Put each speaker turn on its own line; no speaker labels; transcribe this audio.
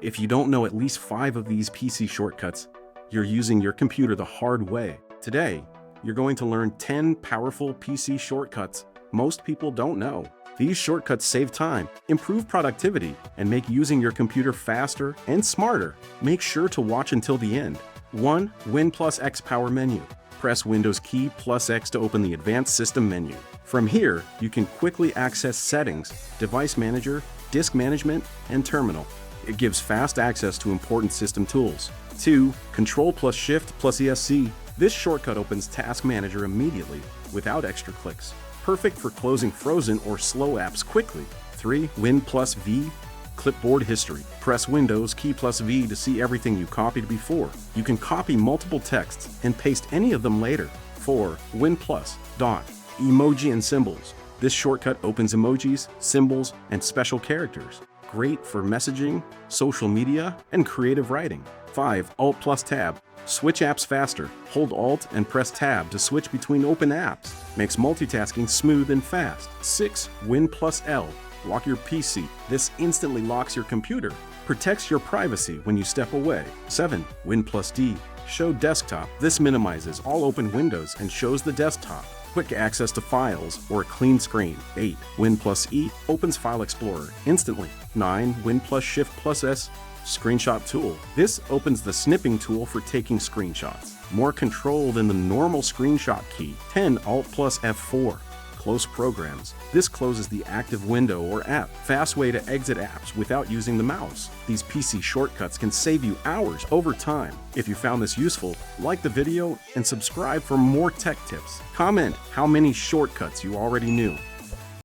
If you don't know at least 5 of these PC shortcuts, you're using your computer the hard way. Today, you're going to learn 10 powerful PC shortcuts most people don't know. These shortcuts save time, improve productivity, and make using your computer faster and smarter. Make sure to watch until the end. 1. Win plus X power menu. Press Windows key plus X to open the Advanced System menu. From here, you can quickly access Settings, Device Manager, Disk Management, and Terminal. It gives fast access to important system tools. 2. Control plus Shift plus ESC. This shortcut opens Task Manager immediately, without extra clicks. Perfect for closing frozen or slow apps quickly. 3. Win plus V. Clipboard history. Press Windows key plus V to see everything you copied before. You can copy multiple texts and paste any of them later. 4. Win plus dot. Emoji and symbols. This shortcut opens emojis, symbols, and special characters. Great for messaging, social media, and creative writing. 5. Alt plus tab. Switch apps faster. Hold Alt and press Tab to switch between open apps. Makes multitasking smooth and fast. 6. Win plus L. Lock your PC. This instantly locks your computer. Protects your privacy when you step away. 7. Win plus D. Show desktop. This minimizes all open windows and shows the desktop. Quick access to files or a clean screen. 8. Win plus E. Opens File Explorer instantly. 9. Win plus Shift plus S. Screenshot tool. This opens the snipping tool for taking screenshots. More control than the normal screenshot key. 10. Alt plus F4. Close programs. This closes the active window or app. Fast way to exit apps without using the mouse. These PC shortcuts can save you hours over time. If you found this useful, like the video and subscribe for more tech tips. Comment how many shortcuts you already knew.